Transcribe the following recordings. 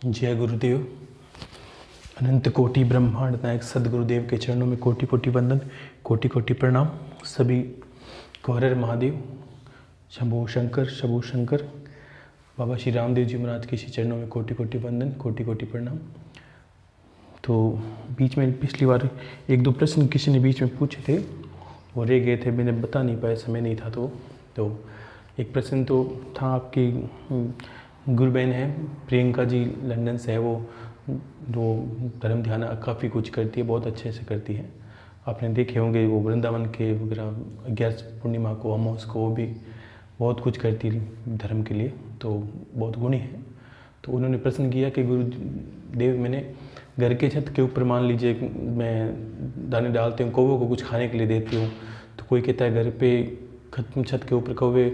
जय गुरुदेव। अनंत कोटि ब्रह्मांड नायक सदगुरुदेव के चरणों में कोटि कोटि वंदन, कोटि कोटि प्रणाम। सभी को हर हर महादेव, शंभो शंकर। बाबा श्री रामदेव जी महाराज के श्री चरणों में कोटि कोटि वंदन, कोटि कोटि प्रणाम। तो बीच में पिछली बार एक दो प्रश्न किसी ने बीच में पूछे थे, वो रह गए थे, मैंने बता नहीं पाया, समय नहीं था। तो एक प्रश्न तो था, आपकी गुरु बहन है प्रियंका जी, लंदन से है, वो धर्म ध्यान काफ़ी कुछ करती है, बहुत अच्छे से करती है। आपने देखे होंगे वो वृंदावन के वगैरह 11 पूर्णिमा को, अमावस को, वो भी बहुत कुछ करती धर्म के लिए, तो बहुत गुणी है। तो उन्होंने प्रश्न किया कि गुरुदेव, मैंने घर के छत के ऊपर मान लीजिए मैं दाने डालती हूँ, कौवों को कुछ खाने के लिए देती हूँ, तो कोई कहता है घर पे छत के ऊपर कौवे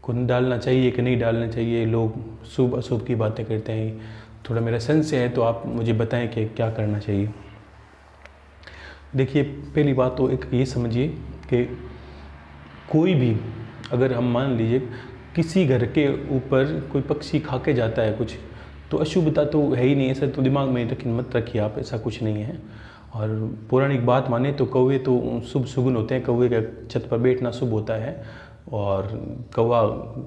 को डालना चाहिए कि नहीं डालना चाहिए, लोग शुभ अशुभ की बातें करते हैं। थोड़ा मेरा संशय है, तो आप मुझे बताएं कि क्या करना चाहिए। देखिए, पहली बात तो एक ये समझिए कि कोई भी, अगर हम मान लीजिए किसी घर के ऊपर कोई पक्षी खा के जाता है कुछ, तो अशुभता तो है ही नहीं, ऐसा तो दिमाग में मत रखिए आप, ऐसा कुछ नहीं है। और पौराणिक बात माने तो कौवे तो शुभ सुगुन होते हैं, कौवे का छत पर बैठना शुभ होता है, और कौवा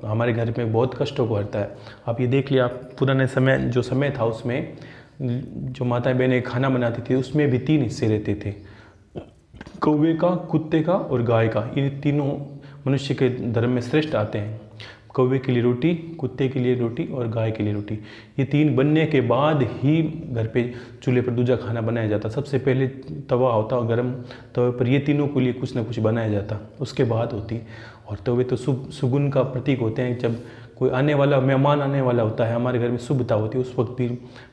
हमारे घर में बहुत कष्टों को हरता है। आप ये देख लिया, आप पुराने समय जो समय था उसमें जो माताएं बहनें खाना बनाती थी, उसमें भी 3 हिस्से रहते थे, कौवे का, कुत्ते का और गाय का। ये तीनों मनुष्य के धर्म में श्रेष्ठ आते हैं। कौवे के लिए रोटी, कुत्ते के लिए रोटी और गाय के लिए रोटी। ये 3 बनने के बाद ही घर पे चूल्हे पर दूजा खाना बनाया जाता। सबसे पहले तवा होता और गर्म तवे पर ये तीनों के लिए कुछ ना कुछ बनाया जाता, उसके बाद होती। और तवे तो शुभ सुगुन का प्रतीक होते हैं। जब कोई आने वाला मेहमान आने वाला होता है, हमारे घर में शुभता होती है, उस वक्त भी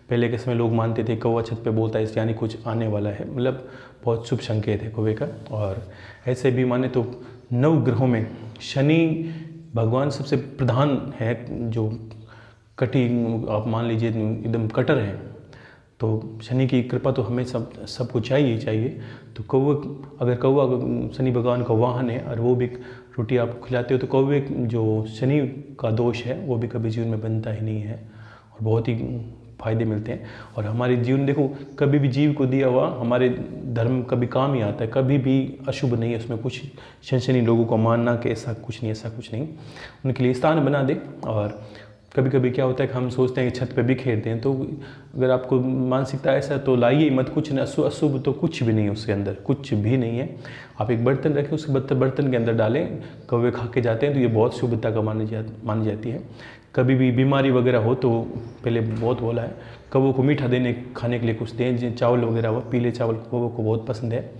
पहले के समय लोग मानते थे कौवा छत पे बोलता है, यानी कुछ आने वाला है, मतलब बहुत शुभ संकेत है कौवे का। और ऐसे भी माने तो 9 ग्रहों में शनि भगवान सबसे प्रधान है, जो आप मान लीजिए एकदम कटर है, तो शनि की कृपा तो हमें सबको चाहिए। तो अगर कौवा शनि भगवान का वाहन है और वो भी रोटी आप खिलाते हो, तो कौवे जो शनि का दोष है वो भी कभी जीवन में बनता ही नहीं है, और बहुत ही फायदे मिलते हैं। और हमारे जीवन, देखो, कभी भी जीव को दिया हुआ हमारे धर्म कभी काम ही आता है, कभी भी अशुभ नहीं है उसमें कुछ। शनि लोगों को मानना कि ऐसा कुछ नहीं, उनके लिए स्थान बना दे। और कभी कभी क्या होता है कि हम सोचते हैं कि छत पे बिखेर दें, तो अगर आपको मानसिकता ऐसा, तो लाइए मत, कुछ न अशुभ तो कुछ भी नहीं है उसके अंदर, कुछ भी नहीं है। आप एक बर्तन रखें, उस बर्तन के अंदर डालें, कौवे खा के जाते हैं, तो ये बहुत शुभता का मानी जाती है। कभी भी बीमारी वगैरह हो तो पहले बहुत बोला है, कौवों को मीठा खाने के लिए कुछ दें, चावल वगैरह हो, पीले चावल कौवों को बहुत पसंद है,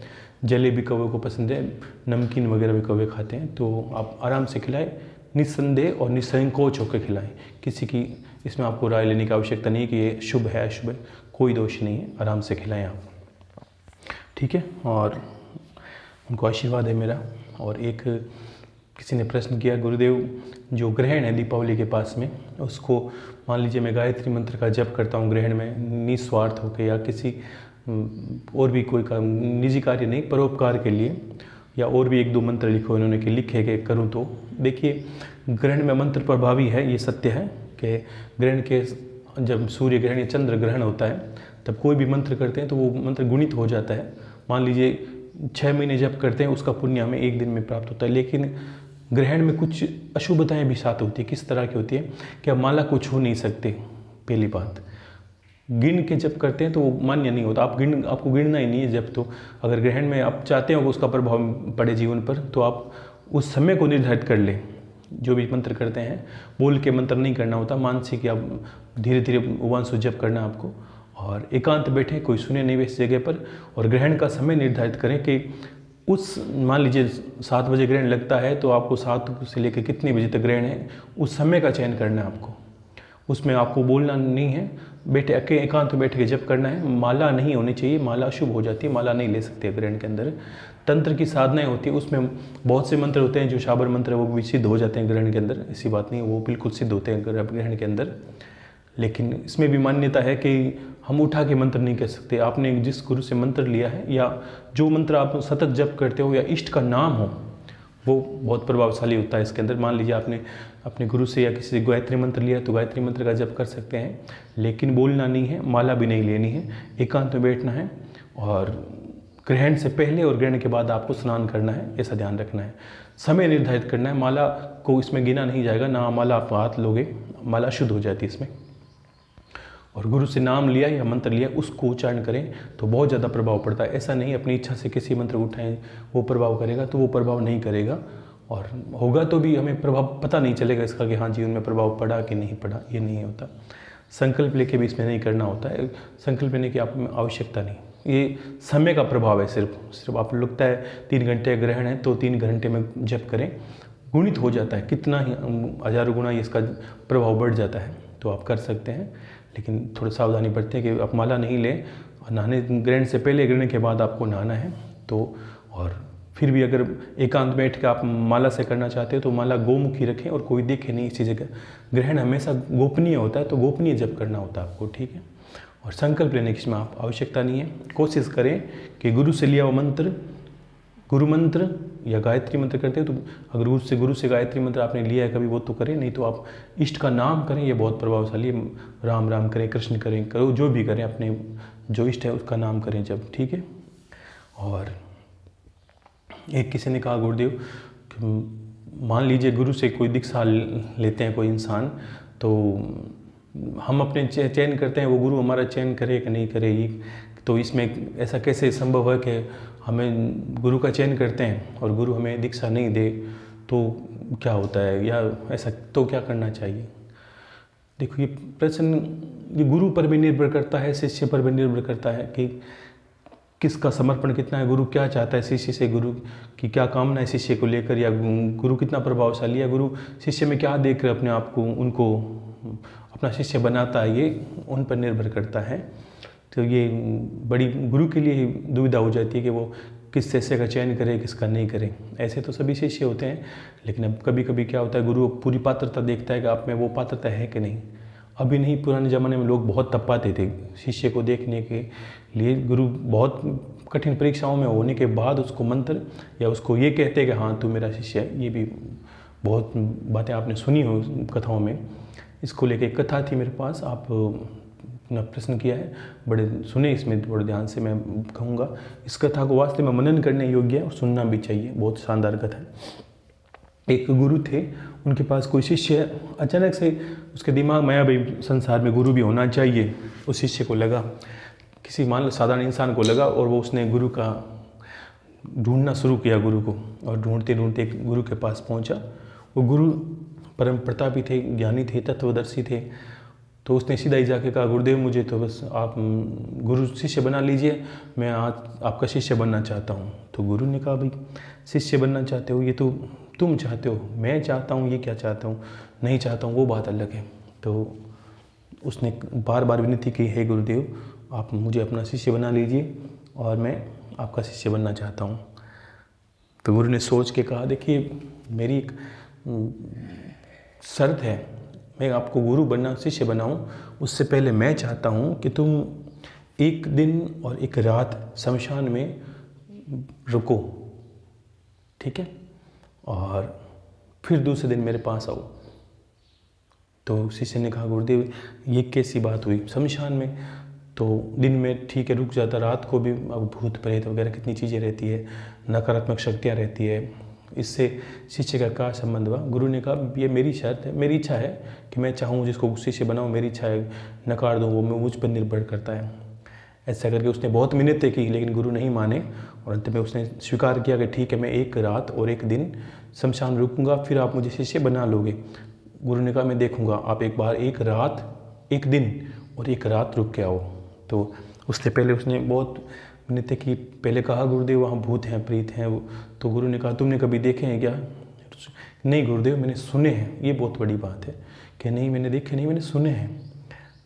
जलेबी कौवे को पसंद है, नमकीन वगैरह भी कौवे खाते हैं, तो आप आराम से खिलाएं, निस्संदेह और निसंकोच होकर खिलाएं। किसी की इसमें आपको राय लेने की आवश्यकता नहीं है कि ये शुभ है अशुभ है, कोई दोष नहीं है, आराम से खिलाएं आप, ठीक है। और उनको आशीर्वाद है मेरा। और एक किसी ने प्रश्न किया, गुरुदेव जो ग्रहण है दीपावली के पास में, उसको मान लीजिए मैं गायत्री मंत्र का जप करता हूँ ग्रहण में, निस्वार्थ होकर, या किसी और भी कोई निजी कार्य नहीं, परोपकार के लिए, या और भी 1-2 मंत्र लिखे उन्होंने कि लिखे के करूँ, तो देखिए ग्रहण में मंत्र प्रभावी है, ये सत्य है कि ग्रहण के जब सूर्य ग्रहण या चंद्र ग्रहण होता है, तब कोई भी मंत्र करते हैं तो वो मंत्र गुणित हो जाता है। मान लीजिए 6 महीने जप करते हैं, उसका पुण्य हमें 1 दिन में प्राप्त होता है। लेकिन ग्रहण में कुछ अशुभताएं भी साथ होती है। किस तरह की होती है कि आप माला को छू नहीं सकते, पहली बात। गिन के जप करते हैं तो वो मान्य नहीं होता, आपको गिनना ही नहीं है जब। तो अगर ग्रहण में आप चाहते हो कि उसका प्रभाव पड़े जीवन पर, तो आप उस समय को निर्धारित कर लें। जो भी मंत्र करते हैं, बोल के मंत्र नहीं करना होता, मानसिक या धीरे धीरे उवांशु जप करना आपको। और एकांत बैठे, कोई सुने नहीं इस जगह पर, और ग्रहण का समय निर्धारित करें कि उस, मान लीजिए 7 बजे ग्रहण लगता है, तो आपको 7 से लेकर कितने बजे तक ग्रहण है, उस समय का चयन करना है आपको। उसमें आपको बोलना नहीं है, बैठे एकांत में बैठ के जप करना है। माला नहीं होनी चाहिए, माला शुभ हो जाती है, माला नहीं ले सकते ग्रहण के अंदर। तंत्र की साधनाएं होती है, उसमें बहुत से मंत्र होते हैं, जो शाबर मंत्र है वो भी सिद्ध हो जाते हैं ग्रहण के अंदर, ऐसी बात नहीं, वो बिल्कुल सिद्ध होते हैं ग्रहण के अंदर। लेकिन इसमें भी मान्यता है कि हम उठा के मंत्र नहीं कह सकते। आपने जिस गुरु से मंत्र लिया है, या जो मंत्र आप सतत जप करते हो, या इष्ट का नाम हो, वो बहुत प्रभावशाली होता है इसके अंदर। मान लीजिए आपने अपने गुरु से या किसी से गायत्री मंत्र लिया तो गायत्री मंत्र का जप कर सकते हैं, लेकिन बोलना नहीं है, माला भी नहीं लेनी है, एकांत में बैठना है और ग्रहण से पहले और ग्रहण के बाद आपको स्नान करना है, ऐसा ध्यान रखना है। समय निर्धारित करना है, माला को इसमें गिना नहीं जाएगा, ना माला आप हाथ लोगे, माला शुद्ध हो जाती है इसमें। और गुरु से नाम लिया या मंत्र लिया उसको उच्चारण करें तो बहुत ज़्यादा प्रभाव पड़ता है। ऐसा नहीं अपनी इच्छा से किसी मंत्र को उठाएं वो प्रभाव करेगा, तो वो प्रभाव नहीं करेगा, और होगा तो भी हमें प्रभाव पता नहीं चलेगा इसका कि हाँ जीवन में प्रभाव पड़ा कि नहीं पड़ा, ये नहीं होता। संकल्प लेके भी इसमें नहीं करना होता है, संकल्प लेने की आप में आवश्यकता नहीं, ये समय का प्रभाव है। सिर्फ आप लगता है 3 घंटे ग्रहण है तो 3 घंटे में जप करें, गुणित हो जाता है, कितना ही हजारों गुना इसका प्रभाव बढ़ जाता है, तो आप कर सकते हैं। लेकिन थोड़ी सावधानी बरतें कि आप माला नहीं लें, और नहाने ग्रहण से पहले ग्रहण के बाद आपको नहाना है। तो और फिर भी अगर एकांत बैठ के आप माला से करना चाहते हो तो माला गोमुखी रखें और कोई देखे नहीं इसी जगह। ग्रहण हमेशा गोपनीय होता है, तो गोपनीय जप करना होता है आपको, ठीक है। और संकल्प लेने की इसमें आप आवश्यकता नहीं है। कोशिश करें कि गुरु से लिया हुआ मंत्र, गुरु मंत्र या गायत्री मंत्र करते हो तो अगर गुरु से गायत्री मंत्र आपने लिया है कभी वो तो करें, नहीं तो आप इष्ट का नाम करें, ये बहुत प्रभावशाली है। राम राम करें, कृष्ण करें, करो जो भी करें, अपने जो इष्ट है उसका नाम करें जब, ठीक है। और एक किसी ने कहा गुरुदेव कि मान लीजिए गुरु से कोई दीक्षा लेते हैं कोई इंसान, तो हम अपने चयन करते हैं, वो गुरु हमारा चयन करे कि नहीं करे, ये तो इसमें ऐसा कैसे संभव है कि हमें गुरु का चयन करते हैं और गुरु हमें दीक्षा नहीं दे, तो क्या होता है, या ऐसा तो क्या करना चाहिए। देखो ये प्रश्न ये गुरु पर भी निर्भर करता है, शिष्य पर भी निर्भर करता है कि किसका समर्पण कितना है, गुरु क्या चाहता है शिष्य से, गुरु की क्या कामना है शिष्य को लेकर, या गुरु कितना प्रभावशाली है, गुरु शिष्य में क्या देखकर अपने आप को उनको अपना शिष्य बनाता है, ये उन पर निर्भर करता है। तो ये बड़ी गुरु के लिए दुविधा हो जाती है कि वो किस शिष्य का चयन करे, किसका नहीं करे। ऐसे तो सभी शिष्य होते हैं, लेकिन अब कभी कभी क्या होता है गुरु पूरी पात्रता देखता है कि आप में वो पात्रता है कि नहीं। अभी नहीं, पुराने ज़माने में लोग बहुत तपाते थे शिष्य को देखने के लिए। गुरु बहुत कठिन परीक्षाओं में होने के बाद उसको मंत्र या उसको ये कहते कि हाँ तू मेरा शिष्य है। ये भी बहुत बातें आपने सुनी हो कथाओं में। इसको लेके एक कथा थी मेरे पास, आप अपना प्रश्न किया है, बड़े सुने इसमें बड़े ध्यान से, मैं कहूँगा इस कथा को वास्तव में मनन करने योग्य है और सुनना भी चाहिए, बहुत शानदार कथा है। एक गुरु थे, उनके पास कोई शिष्य, अचानक से उसके दिमाग में आया भाई संसार में गुरु भी होना चाहिए। उस शिष्य को लगा, किसी मान लो साधारण इंसान को लगा, और वो उसने गुरु का ढूंढना शुरू किया गुरु को, और ढूंढते ढूंढते एक गुरु के पास पहुंचा। वो गुरु परम प्रतापी थे, ज्ञानी थे, तत्वदर्शी थे। तो उसने सीधा ही जाके कहा गुरुदेव मुझे तो बस आप गुरु शिष्य बना लीजिए, मैं आज आपका शिष्य बनना चाहता हूँ। तो गुरु ने कहा भाई शिष्य बनना चाहते हो ये तो तुम चाहते हो, मैं चाहता हूँ ये क्या चाहता हूँ, नहीं चाहता हूँ वो बात अलग है। तो उसने बार बार विनती की, हे गुरुदेव आप मुझे अपना शिष्य बना लीजिए और मैं आपका शिष्य बनना चाहता हूँ। तो गुरु ने सोच के कहा देखिए मेरी एक शर्त है, मैं आपको गुरु बनना शिष्य बनाऊं, उससे पहले मैं चाहता हूं कि तुम एक दिन और एक रात शमशान में रुको, ठीक है, और फिर दूसरे दिन मेरे पास आओ। तो शिष्य ने कहा गुरुदेव ये कैसी बात हुई शमशान में, तो दिन में ठीक है रुक जाता, रात को भी अब भूत प्रेत वगैरह कितनी चीज़ें रहती है, नकारात्मक शक्तियाँ रहती है, इससे शिष्य का क्या संबंध हुआ। गुरु ने कहा ये मेरी शर्त है, मेरी इच्छा है कि मैं चाहूँ जिसको शिष्य बनाऊँ, मेरी इच्छा है, नकार दूँ वो मुझ पर निर्भर करता है। ऐसा करके उसने बहुत मिन्नतें की, लेकिन गुरु नहीं माने, और अंत में उसने स्वीकार किया कि ठीक है मैं एक रात और एक दिन शमशान रुकूँगा, फिर आप मुझे शिष्य बना लोगे। गुरु ने कहा मैं देखूँगा, आप एक बार एक रात एक दिन और एक रात रुक के आओ। तो उससे पहले उसने बहुत मिन्नतें की, पहले कहा गुरुदेव वहाँ भूत हैं प्रीत हैं। तो गुरु ने कहा तुमने कभी देखे हैं क्या। नहीं गुरुदेव मैंने सुने हैं, ये बहुत बड़ी बात है कि नहीं मैंने देखे नहीं, मैंने सुने हैं।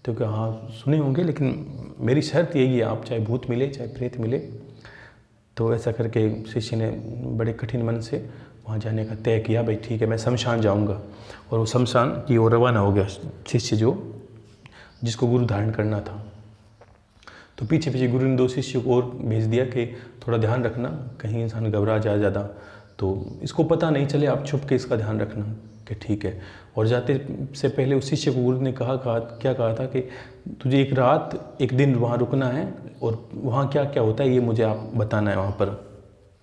तो क्या हाँ सुने होंगे, लेकिन मेरी शर्त यही है आप चाहे भूत मिले चाहे प्रेत मिले। तो ऐसा करके शिष्य ने बड़े कठिन मन से वहाँ जाने का तय किया, भाई ठीक है मैं शमशान जाऊँगा। और वो शमशान की ओर रवाना हो गया शिष्य जिसको गुरु धारण करना था। तो पीछे पीछे गुरु ने 2 शिष्यों को और भेज दिया कि थोड़ा ध्यान रखना कहीं इंसान घबरा जाए ज़्यादा, तो इसको पता नहीं चले, आप छुप के इसका ध्यान रखना कि ठीक है। और जाते से पहले उस शिष्य को गुरु ने क्या कहा था कि तुझे एक रात एक दिन वहाँ रुकना है और वहाँ क्या क्या होता है ये मुझे आप बताना है वहाँ पर।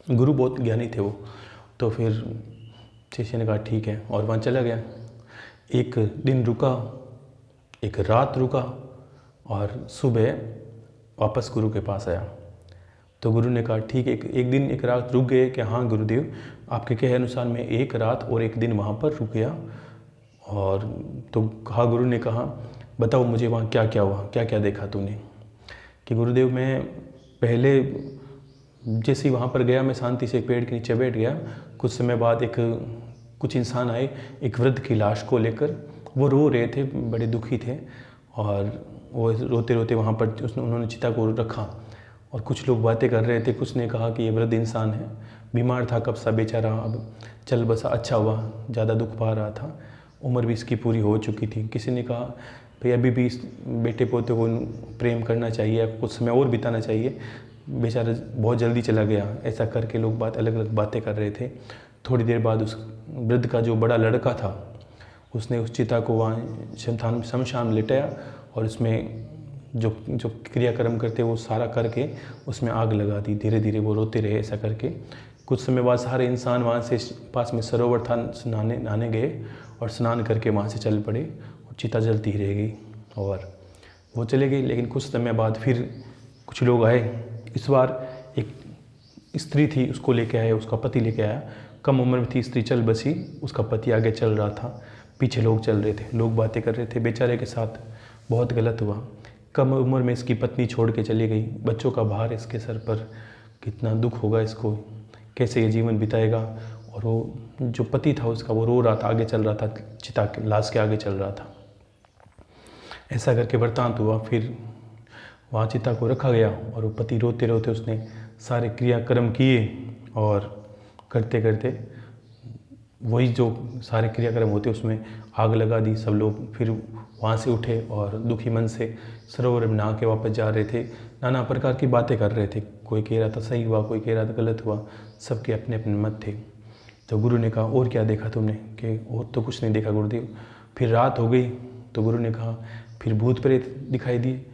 गुरु बहुत ज्ञानी थे वो। तो फिर शिष्य ने कहा ठीक है, और वहाँ चला गया। एक दिन रुका, एक रात रुका, और सुबह वापस गुरु के पास आया। तो गुरु ने कहा ठीक है, एक दिन एक रात रुक गए कि हाँ गुरुदेव, आपके कहे अनुसार मैं एक रात और एक दिन वहाँ पर रुक गया। और तो कहा, गुरु ने कहा बताओ मुझे वहाँ क्या क्या हुआ, क्या क्या देखा तूने। कि गुरुदेव मैं पहले जैसे ही वहाँ पर गया, मैं शांति से एक पेड़ के नीचे बैठ गया। कुछ समय बाद कुछ इंसान आए एक वृद्ध की लाश को लेकर। वो रो रहे थे, बड़े दुखी थे, और वो रोते रोते वहाँ पर उन्होंने चिता को रखा। और कुछ लोग बातें कर रहे थे। कुछ ने कहा कि ये वृद्ध इंसान है, बीमार था कब सा बेचारा, अब चल बसा, अच्छा हुआ, ज़्यादा दुख पा रहा था, उम्र भी इसकी पूरी हो चुकी थी। किसी ने कहा भाई अभी भी इस बेटे पोते को प्रेम करना चाहिए, कुछ समय और बिताना चाहिए, बेचारा बहुत जल्दी चला गया। ऐसा करके लोग अलग अलग बातें कर रहे थे। थोड़ी देर बाद उस वृद्ध का जो बड़ा लड़का था, उसने उस चिता को वहाँ शमशान में लिटाया, और उसमें जो क्रियाक्रम करते वो सारा करके उसमें आग लगा दी। धीरे धीरे वो रोते रहे। ऐसा करके कुछ समय बाद सारे इंसान वहाँ से पास में सरोवर था, नहाने गए, और स्नान करके वहाँ से चल पड़े, और चिता जलती ही रह गई और वो चले गई। लेकिन कुछ समय बाद फिर कुछ लोग आए। इस बार एक स्त्री थी, उसको लेके आए, उसका पति लेके आया। कम उम्र में थी स्त्री, चल बसी, उसका पति आगे चल रहा था, पीछे लोग चल रहे थे, लोग बातें कर रहे थे। बेचारे के साथ बहुत गलत हुआ। कम उम्र में इसकी पत्नी छोड़ के चली गई, बच्चों का भार इसके सर पर, कितना दुख होगा इसको, कैसे ये जीवन बिताएगा। और वो जो पति था उसका, वो रो रहा था, आगे चल रहा था, चिता के लाश के आगे चल रहा था। ऐसा करके वृतांत हुआ। फिर वहाँ चिता को रखा गया, और वो पति रोते रोते उसने सारे क्रियाक्रम किए, और करते करते वही जो सारे क्रियाक्रम होते उसमें आग लगा दी। सब लोग फिर वहाँ से उठे और दुखी मन से सरोवर में नहा के वापस जा रहे थे। नाना प्रकार की बातें कर रहे थे, कोई कह रहा था सही हुआ, कोई कह रहा था गलत हुआ, सबके अपने अपने मत थे। तो गुरु ने कहा और क्या देखा तुमने? कि और तो कुछ नहीं देखा गुरुदेव। फिर रात हो गई तो गुरु ने कहा फिर भूत प्रेत दिखाई दिए?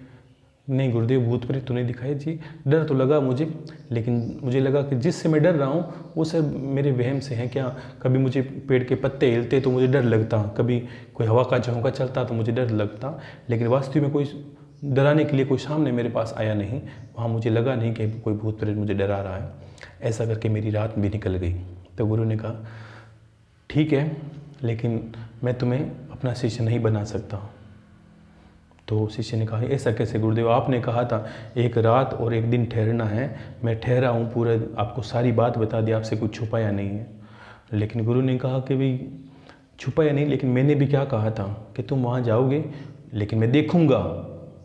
नहीं गुरुदेव, भूत प्रेत तो नहीं दिखाई जी, डर तो लगा मुझे, लेकिन मुझे लगा कि जिससे मैं डर रहा हूँ वो सब मेरे वहम से हैं क्या। कभी मुझे पेड़ के पत्ते हिलते तो मुझे डर लगता, कभी कोई हवा का झोंका चलता तो मुझे डर लगता, लेकिन वास्तव में कोई डराने के लिए कोई सामने मेरे पास आया नहीं। वहाँ मुझे लगा नहीं कि कोई भूत प्रेत मुझे डरा रहा है। ऐसा करके मेरी रात भी निकल गई। तो गुरु ने कहा ठीक है, लेकिन मैं तुम्हें अपना शिष्य नहीं बना सकता। तो शिष्य ने कहा ऐसा कैसे गुरुदेव, आपने कहा था एक रात और एक दिन ठहरना है, मैं ठहरा हूँ, पूरा आपको सारी बात बता दी, आपसे कुछ छुपाया नहीं है। लेकिन गुरु ने कहा कि भाई छुपाया नहीं, लेकिन मैंने भी क्या कहा था कि तुम वहाँ जाओगे, लेकिन मैं देखूँगा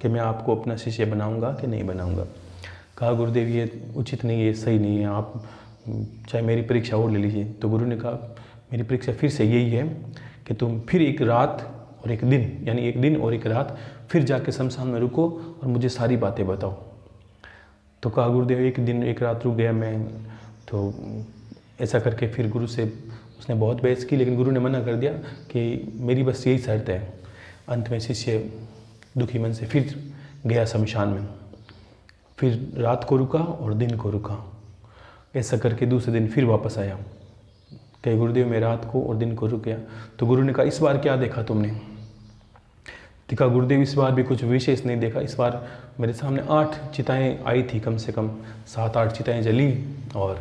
कि मैं आपको अपना शिष्य बनाऊँगा कि नहीं बनाऊँगा। कहा गुरुदेव ये उचित नहीं है, सही नहीं है, आप चाहे मेरी परीक्षा और ले लीजिए। तो गुरु ने कहा मेरी परीक्षा फिर से यही है कि तुम फिर एक रात और एक दिन, यानी एक दिन और एक रात फिर जाके शमशान में रुको और मुझे सारी बातें बताओ। तो कहा गुरुदेव एक दिन एक रात रुक गया मैं। तो ऐसा करके फिर गुरु से उसने बहुत बहस की, लेकिन गुरु ने मना कर दिया कि मेरी बस यही शर्त है। अंत में शिष्य दुखी मन से फिर गया शमशान में, फिर रात को रुका और दिन को रुका। ऐसा करके दूसरे दिन फिर वापस आया कि गुरुदेव मैं रात को और दिन को रुक गया। तो गुरु ने कहा इस बार क्या देखा तुमने? देखा गुरुदेव इस बार भी कुछ विशेष नहीं देखा। इस बार मेरे सामने 8 चिताएं आई थी, कम से कम 7-8 चिताएं जली, और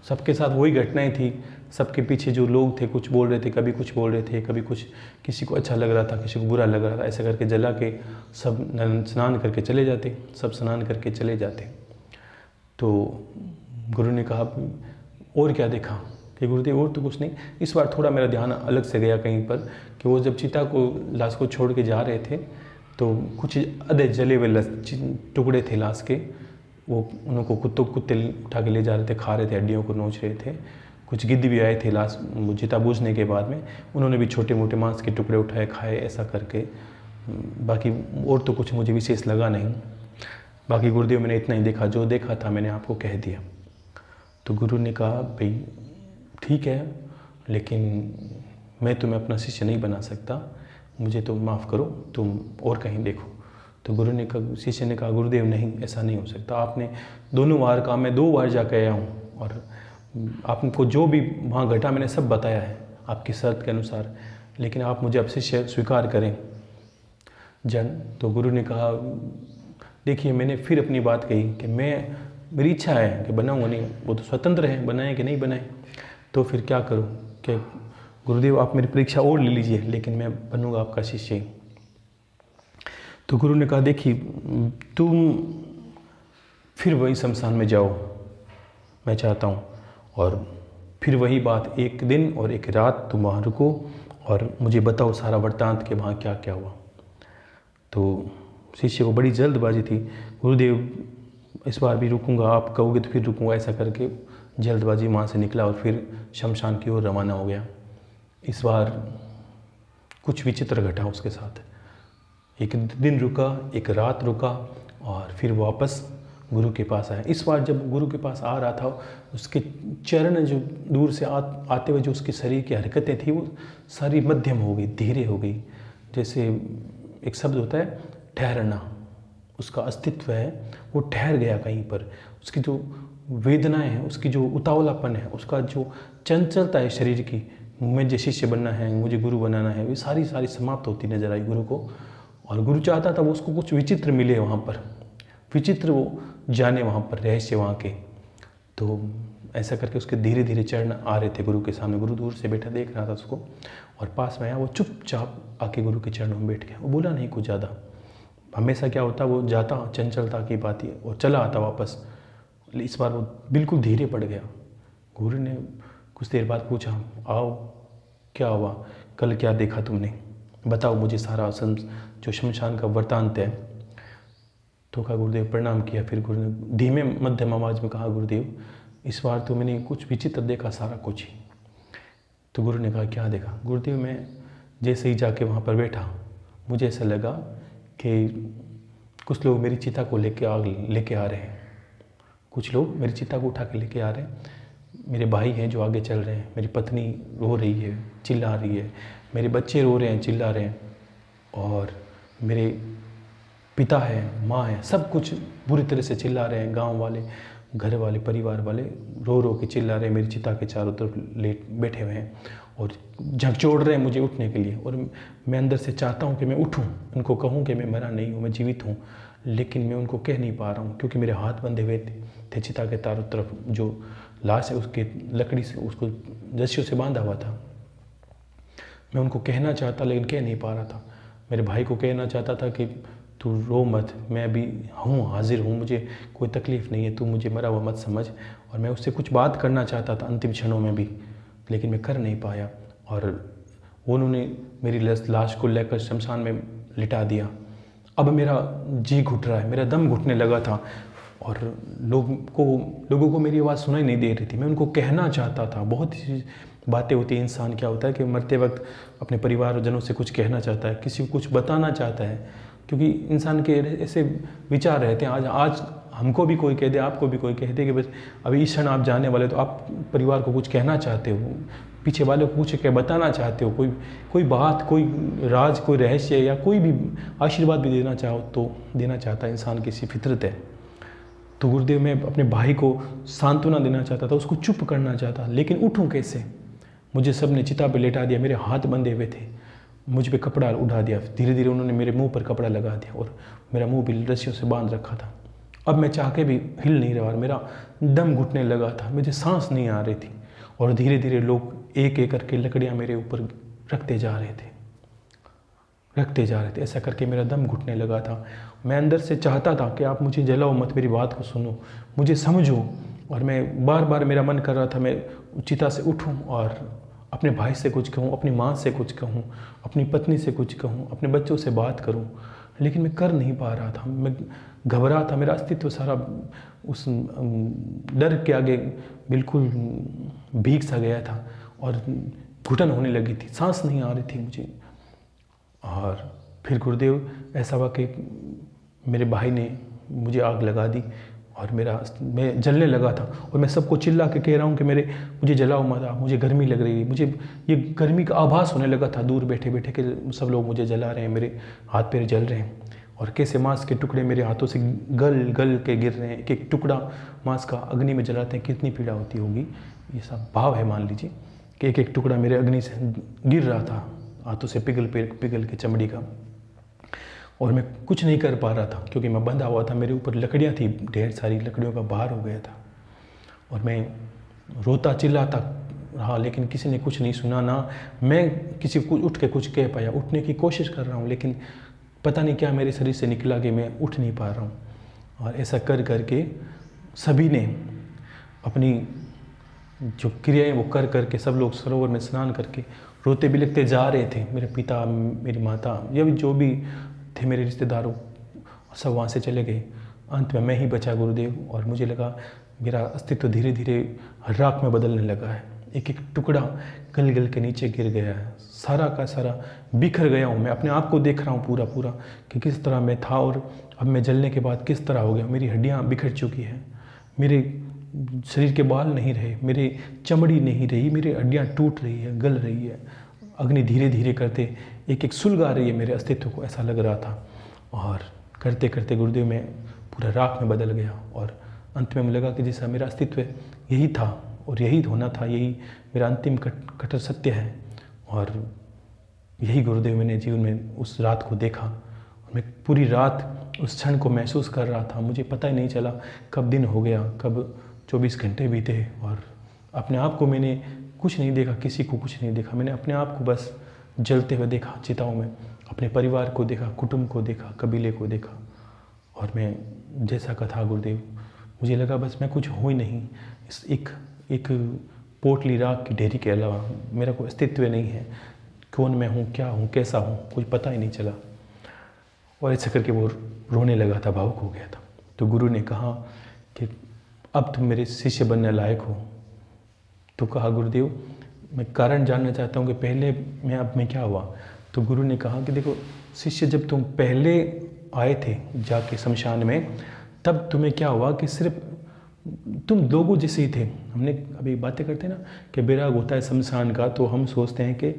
सबके साथ वही घटनाएं थी। सबके पीछे जो लोग थे कुछ बोल रहे थे, कभी कुछ बोल रहे थे, कभी कुछ, किसी को अच्छा लग रहा था, किसी को बुरा लग रहा था। ऐसा करके जला के सब स्नान करके चले जाते, सब स्नान करके चले जाते। तो गुरु ने कहा और क्या देखा? कि गुरुदेव और तो कुछ नहीं। इस बार थोड़ा मेरा ध्यान अलग से गया कहीं पर, कि वो जब चिता को लाश को छोड़ के जा रहे थे तो कुछ आधे जले हुए टुकड़े थे लाश के, वो उनको कुत्ते उठा के ले जा रहे थे, खा रहे थे, हड्डियों को नोच रहे थे। कुछ गिद्ध भी आए थे लाश चिता बूझने के बाद में, उन्होंने भी छोटे मोटे मांस के टुकड़े उठाए खाए, ऐसा करके। बाकी और तो कुछ मुझे विशेष लगा नहीं। बाकी गुरुदेव मैंने इतना ही देखा, जो देखा था मैंने आपको कह दिया। तो गुरु ने कहा भाई ठीक है, लेकिन मैं तुम्हें अपना शिष्य नहीं बना सकता, मुझे तो माफ़ करो, तुम और कहीं देखो। तो गुरु ने कहा, शिष्य ने कहा, गुरुदेव नहीं, ऐसा नहीं हो सकता, आपने दोनों बार कहा, मैं 2 बार जाकर आया हूँ और आपको जो भी वहाँ घटा मैंने सब बताया है आपकी शर्त के अनुसार, लेकिन आप मुझे अब शिष्य स्वीकार करें जन। तो गुरु ने कहा, देखिए मैंने फिर अपनी बात कही कि मेरी इच्छा है कि बनाऊंगा नहीं, वो तो स्वतंत्र है बनाए कि नहीं बनाए, तो फिर क्या करूं कि गुरुदेव आप मेरी परीक्षा और ले लीजिए, लेकिन मैं बनूंगा आपका शिष्य ही। तो गुरु ने कहा, देखिए तुम फिर वही शमशान में जाओ, मैं चाहता हूँ, और फिर वही बात, एक दिन और एक रात तुम वहाँ रुको और मुझे बताओ सारा वृत्तांत कि वहाँ क्या क्या हुआ। तो शिष्य को बड़ी जल्दबाजी थी, गुरुदेव इस बार भी रुकूंगा, आप कहोगे तो फिर रुकूंगा, ऐसा करके जल्दबाजी वहाँ से निकला और फिर शमशान की ओर रवाना हो गया। इस बार कुछ विचित्र घटा उसके साथ, एक दिन रुका, एक रात रुका और फिर वापस गुरु के पास आया। इस बार जब गुरु के पास आ रहा था, उसके चरण जो दूर से आते हुए जो उसके शरीर की हरकतें थी वो सारी मध्यम हो गई, धीरे हो गई, जैसे एक शब्द होता है ठहरना, उसका अस्तित्व है वो ठहर गया कहीं पर। उसकी जो वेदनाएं हैं, उसकी जो उतावलापन है, उसका जो चंचलता है शरीर की, मुझे शिष्य बनना है, मुझे गुरु बनाना है, वो सारी समाप्त होती नजर आई गुरु को। और गुरु चाहता था वो उसको कुछ विचित्र मिले वहाँ पर, विचित्र वो जाने वहाँ पर रहस्य वहाँ के। तो ऐसा करके उसके धीरे धीरे चरण आ रहे थे गुरु के सामने। गुरु दूर से बैठा देख रहा था उसको और पास में आया, वो चुपचाप आके गुरु के चरणों में बैठ गया। वो बोला नहीं कुछ ज़्यादा, हमेशा क्या होता वो जाता चंचलता की बात ही और चला आता वापस, इस बार वो बिल्कुल धीरे पड़ गया। गुरु ने कुछ देर बाद पूछा, आओ क्या हुआ, कल क्या देखा तुमने, बताओ मुझे सारा जो शमशान का वृत्तांत है। तो कहा, गुरुदेव प्रणाम किया। फिर गुरु ने धीमे मध्यम आवाज में कहा, गुरुदेव इस बार तो मैंने कुछ विचित्र देखा, सारा कुछ ही। तो गुरु ने कहा, क्या देखा। गुरुदेव मैं जैसे ही जाके वहाँ पर बैठा, मुझे ऐसा लगा कि कुछ लोग मेरी चिता को लेके आ रहे हैं, कुछ लोग मेरी चिता को उठा के लेके आ रहे हैं। मेरे भाई हैं जो आगे चल रहे हैं, मेरी पत्नी रो रही है, चिल्ला रही है, मेरे बच्चे रो रहे हैं, चिल्ला रहे हैं, और मेरे पिता है, माँ है, सब कुछ बुरी तरह से चिल्ला रहे हैं। गांव वाले, घर वाले, परिवार वाले रो रो के चिल्ला रहे हैं, मेरी चिता के चारों तरफ बैठे हुए हैं और झकझोर रहे हैं मुझे उठने के लिए। और मैं अंदर से चाहता हूँ कि मैं उठूँ, उनको कहूँ कि मैं मरा नहीं हूँ, मैं जीवित हूँ, लेकिन मैं उनको कह नहीं पा रहा हूँ क्योंकि मेरे हाथ बंधे हुए थे चिता के चारों तरफ। जो लाश है उसके लकड़ी से, उसको रस्सियों से बांधा हुआ था। मैं उनको कहना चाहता लेकिन कह नहीं पा रहा था। मेरे भाई को कहना चाहता था कि तू रो मत, मैं अभी हूँ, हाजिर हूँ, मुझे कोई तकलीफ़ नहीं है, तू मुझे मरा हुआ मत समझ। और मैं उससे कुछ बात करना चाहता था अंतिम क्षणों में भी, लेकिन मैं कर नहीं पाया। और उन्होंने मेरी लाश को लेकर शमशान में लिटा दिया। अब मेरा जी घुट रहा है, मेरा दम घुटने लगा था और लोगों को मेरी आवाज़ सुनाई नहीं दे रही थी। मैं उनको कहना चाहता था, बहुत सी बातें होती हैं, इंसान क्या होता है कि मरते वक्त अपने परिवारजनों से कुछ कहना चाहता है, किसी को कुछ बताना चाहता है, क्योंकि इंसान के ऐसे विचार रहते हैं। आज हमको भी कोई कह दे, आपको भी कोई कह दे कि बस अभी इस क्षण आप जाने वाले, तो आप परिवार को कुछ कहना चाहते हो, पीछे वाले को कुछ क्या बताना चाहते हो, कोई बात, कोई राज, कोई रहस्य या कोई भी आशीर्वाद भी देना चाहो तो देना चाहता है, इंसान की सी फितरत है। तो गुरुदेव मैं अपने भाई को सांत्वना देना चाहता था, उसको चुप करना चाहता, लेकिन उठूं कैसे। मुझे सबने चिता पे लेटा दिया, मेरे हाथ बंधे हुए थे, मुझ पे कपड़ा उठा दिया। धीरे धीरे उन्होंने मेरे मुंह पर कपड़ा लगा दिया और मेरा मुंह भी रस्सियों से बांध रखा था। अब मैं चाह के भी हिल नहीं रहा, मेरा दम घुटने लगा था, मुझे सांस नहीं आ रही थी। और धीरे धीरे लोग एक एक करके लकड़ियाँ मेरे ऊपर रखते जा रहे थे। ऐसा करके मेरा दम घुटने लगा था। मैं अंदर से चाहता था कि आप मुझे जलाओ मत, मेरी बात को सुनो, मुझे समझो। और मैं बार बार मेरा मन कर रहा था मैं चिता से उठूं और अपने भाई से कुछ कहूं, अपनी माँ से कुछ कहूं, अपनी पत्नी से कुछ कहूं, अपने बच्चों से बात करूं, लेकिन मैं कर नहीं पा रहा था। मैं घबरा था, मेरा अस्तित्व सारा उस डर के आगे बिल्कुल भीग सा गया था और घुटन होने लगी थी, सांस नहीं आ रही थी मुझे। और फिर गुरुदेव ऐसा हुआ कि मेरे भाई ने मुझे आग लगा दी और मैं जलने लगा था और मैं सबको चिल्ला के कह रहा हूँ कि मुझे जलाओ मत, मुझे गर्मी लग रही है। मुझे ये गर्मी का आभास होने लगा था दूर बैठे बैठे कि सब लोग मुझे जला रहे हैं, मेरे हाथ पैर जल रहे हैं और कैसे मांस के टुकड़े मेरे हाथों से गल गल के गिर रहे हैं। एक एक टुकड़ा मांस का अग्नि में जलाते हैं, कितनी पीड़ा होती होगी। ये सब भाव है, मान लीजिए कि एक एक टुकड़ा मेरे अग्नि से गिर रहा था हाथों से पिघल के चमड़ी का, और मैं कुछ नहीं कर पा रहा था क्योंकि मैं बंधा हुआ था। मेरे ऊपर लकड़ियाँ थी, ढेर सारी लकड़ियों का भार हो गया था और मैं रोता चिल्लाता रहा, लेकिन किसी ने कुछ नहीं सुना। ना मैं किसी को उठ के कुछ कह पाया। उठने की कोशिश कर रहा हूँ लेकिन पता नहीं क्या मेरे शरीर से निकला कि मैं उठ नहीं पा रहा हूँ। और ऐसा कर करके सभी ने अपनी जो क्रियाएं वो कर करके सब लोग सरोवर में स्नान करके रोते बिलखते जा रहे थे। मेरे पिता, मेरी माता, या भी जो भी थे मेरे रिश्तेदारों, सब वहाँ से चले गए। अंत में मैं ही बचा गुरुदेव, और मुझे लगा मेरा अस्तित्व धीरे धीरे राख में बदलने लगा है। एक एक टुकड़ा गल गल के नीचे गिर गया है, सारा का सारा बिखर गया हूँ। मैं अपने आप को देख रहा हूँ पूरा पूरा कि किस तरह मैं था और अब मैं जलने के बाद किस तरह हो गया। मेरी हड्डियाँ बिखर चुकी हैं, मेरे शरीर के बाल नहीं रहे, मेरी चमड़ी नहीं रही, मेरी हड्डियाँ टूट रही है, गल रही है। अग्नि धीरे धीरे करते एक एक सुलगा रही है मेरे अस्तित्व को, ऐसा लग रहा था। और करते करते गुरुदेव मैं पूरा राख में बदल गया और अंत में मुझे लगा कि जैसा मेरा अस्तित्व यही था और यही होना था, यही मेरा अंतिम कट्टर सत्य है। और यही गुरुदेव मैंने जीवन में उस रात को देखा और मैं पूरी रात उस क्षण को महसूस कर रहा था। मुझे पता ही नहीं चला कब दिन हो गया, कब 24 घंटे बीते। और अपने आप को मैंने कुछ नहीं देखा, किसी को कुछ नहीं देखा। मैंने अपने आप को बस जलते हुए देखा चिताओं में, अपने परिवार को देखा, कुटुंब को देखा, कबीले को देखा। और मैं जैसा कथा गुरुदेव, मुझे लगा बस मैं कुछ हो ही नहीं, इस एक पोटली राख की ढेरी के अलावा मेरा कोई अस्तित्व नहीं है। कौन मैं हूँ, क्या हूँ, कैसा हूँ, कुछ पता ही नहीं चला। और ऐसा करके वो रोने लगा था, भावुक हो गया था। तो गुरु ने कहा कि अब तुम मेरे शिष्य बनने लायक हो। तो कहा गुरुदेव मैं कारण जानना चाहता हूँ कि पहले मैं क्या हुआ। तो गुरु ने कहा कि देखो शिष्य, जब तुम पहले आए थे जाके शमशान में, तब तुम्हें क्या हुआ कि सिर्फ तुम लोगों जैसे ही थे। हमने अभी बातें करते हैं ना कि बैराग होता है शमशान का, तो हम सोचते हैं कि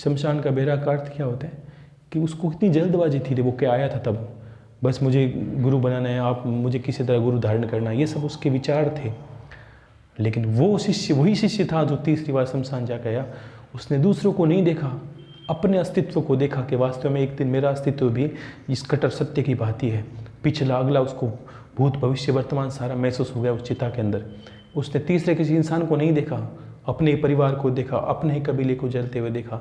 शमशान का बैराग का अर्थ क्या होता है कि उसको कितनी जल्दबाजी थी, वो क्या आया था तब, बस मुझे गुरु बनाना है, आप मुझे किसी तरह गुरु धारण करना है, ये सब उसके विचार थे। लेकिन वो शिष्य वही शिष्य था जो तीसरी बार शमशान जा गया। उसने दूसरों को नहीं देखा, अपने अस्तित्व को देखा कि वास्तव में एक दिन मेरा अस्तित्व भी इस कट्टर सत्य की भांति है। पिछला अगला उसको भूत भविष्य वर्तमान सारा महसूस हो गया उस चिता के अंदर। उसने तीसरे किसी इंसान को नहीं देखा, अपने ही परिवार को देखा, अपने ही कबीले को जलते हुए देखा,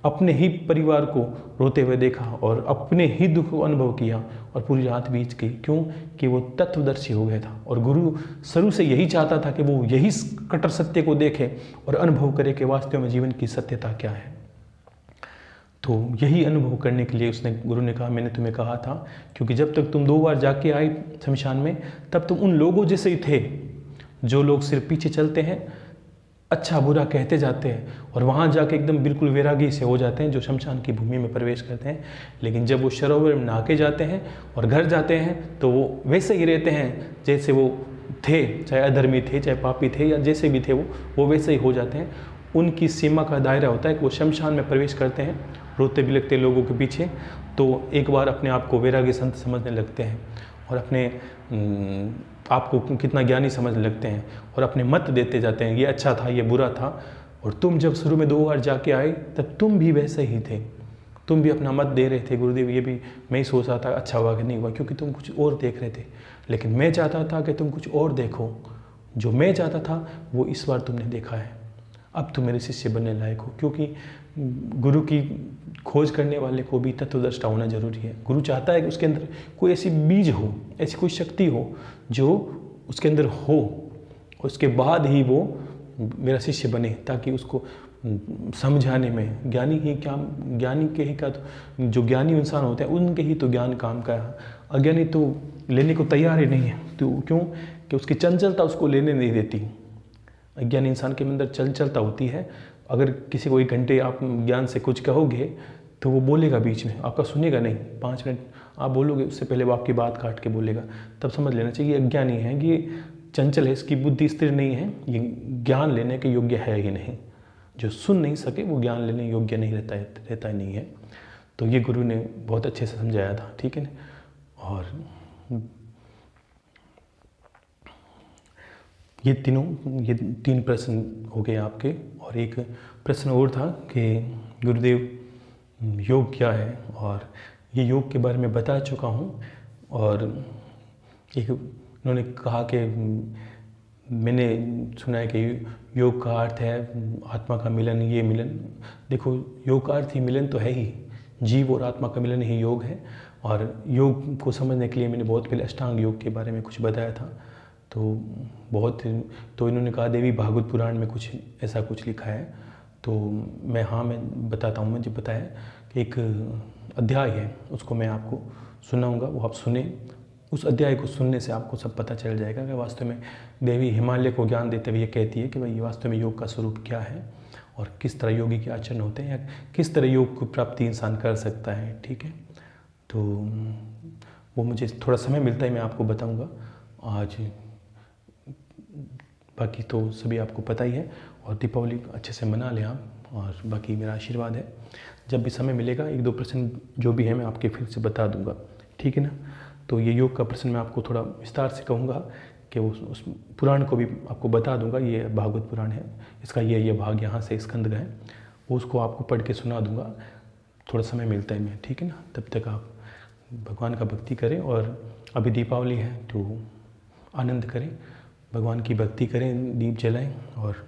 अपने ही परिवार को रोते हुए देखा और अपने ही दुख को अनुभव किया और पूरी रात बीत गई। क्यों कि वो तत्वदर्शी हो गया था। और गुरु शुरू से यही चाहता था कि वो यही कट्टर सत्य को देखे और अनुभव करे कि वास्तव में जीवन की सत्यता क्या है। तो यही अनुभव करने के लिए गुरु ने कहा, मैंने तुम्हें कहा था, क्योंकि जब तक तुम 2 बार जाके आए शमशान में, तब तुम उन लोगों जैसे ही थे जो लोग सिर्फ पीछे चलते हैं, अच्छा बुरा कहते जाते हैं और वहाँ जाके एकदम बिल्कुल वैरागी से हो जाते हैं, जो शमशान की भूमि में प्रवेश करते हैं। लेकिन जब वो सरोवर में नहा के जाते हैं और घर जाते हैं तो वो वैसे ही रहते हैं जैसे वो थे, चाहे अधर्मी थे, चाहे पापी थे, या जैसे भी थे वो वैसे ही हो जाते हैं। उनकी सीमा का दायरा होता है कि वो शमशान में प्रवेश करते हैं रोते बिलखते लोगों के पीछे, तो एक बार अपने आप को वैरागी संत समझने लगते हैं और अपने आप को कितना ज्ञानी समझने लगते हैं और अपने मत देते जाते हैं, ये अच्छा था, ये बुरा था। और तुम जब शुरू में 2 बार जाके आए तब तुम भी वैसे ही थे, तुम भी अपना मत दे रहे थे। गुरुदेव ये भी मैं ही सोच रहा था अच्छा हुआ कि नहीं हुआ, क्योंकि तुम कुछ और देख रहे थे। लेकिन मैं चाहता था कि तुम कुछ और देखो, जो मैं चाहता था वो इस बार तुमने देखा है। अब तुम मेरे शिष्य बनने लायक हो, क्योंकि गुरु की खोज करने वाले को भी तत्वदृष्टा होना जरूरी है। गुरु चाहता है कि उसके अंदर कोई ऐसी बीज हो, ऐसी कोई शक्ति हो जो उसके अंदर हो, उसके बाद ही वो मेरा शिष्य बने, ताकि उसको समझाने में ज्ञानी के ही का तो जो ज्ञानी इंसान होते हैं उनके ही तो ज्ञान काम का है। अज्ञानी तो लेने को तैयार ही नहीं है। तो क्यों कि उसकी चंचलता उसको लेने नहीं देती। अज्ञानी इंसान के अंदर चंचलता होती है। अगर किसी को 1 घंटे आप ज्ञान से कुछ कहोगे तो वो बोलेगा बीच में, आपका सुनेगा नहीं। 5 मिनट आप बोलोगे उससे पहले वो आपकी बात काट के बोलेगा, तब समझ लेना चाहिए ये अज्ञानी है, कि ये चंचल है, इसकी बुद्धि स्थिर नहीं है, ये ज्ञान लेने के योग्य है ही नहीं। जो सुन नहीं सके वो ज्ञान लेने योग्य नहीं रहता ही नहीं है। तो ये गुरु ने बहुत अच्छे से समझाया था, ठीक है ना। और ये 3 प्रश्न हो गए आपके। और एक प्रश्न और था कि गुरुदेव योग क्या है, और ये योग के बारे में बता चुका हूँ। और एक उन्होंने कहा कि मैंने सुना है कि योग का अर्थ है आत्मा का मिलन, ये मिलन। देखो योग का अर्थ ही मिलन तो है ही, जीव और आत्मा का मिलन ही योग है। और योग को समझने के लिए मैंने बहुत पहले अष्टांग योग के बारे में कुछ बताया था। तो इन्होंने कहा देवी भागवत पुराण में कुछ ऐसा कुछ लिखा है। तो मैं बताता हूँ, मुझे पता है कि एक अध्याय है, उसको मैं आपको सुनाऊंगा, वो आप सुने। उस अध्याय को सुनने से आपको सब पता चल जाएगा कि वास्तव में देवी हिमालय को ज्ञान देते हुए ये कहती है कि भाई वास्तव में योग का स्वरूप क्या है, और किस तरह योगी के आचरण होते हैं, या किस तरह योग को प्राप्ति इंसान कर सकता है, ठीक है। तो वो मुझे थोड़ा समय मिलता है मैं आपको बताऊँगा आज। बाकी तो सभी आपको पता ही है, और दीपावली अच्छे से मना लें आप। और बाकी मेरा आशीर्वाद है, जब भी समय मिलेगा 1-2 प्रश्न जो भी है मैं आपके फिर से बता दूंगा, ठीक है ना। तो ये योग का प्रश्न मैं आपको थोड़ा विस्तार से कहूँगा कि उस पुराण को भी आपको बता दूंगा। ये भागवत पुराण है, इसका ये भाग यहाँ से स्कंद है, वो उसको आपको पढ़ के सुना दूंगा। थोड़ा समय मिलता है मैं, ठीक है ना। तब तक आप भगवान का भक्ति करें, और अभी दीपावली है तो आनंद करें, भगवान की भक्ति करें, दीप जलाएं और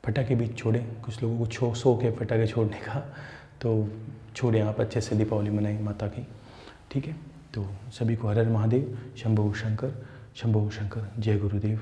पटाखे भी छोड़ें। कुछ लोगों को शौक है पटाखे छोड़ने का, तो छोड़ें आप, अच्छे से दीपावली मनाएं माता की, ठीक है। तो सभी को हर हर महादेव, शंभो शंकर, जय गुरुदेव।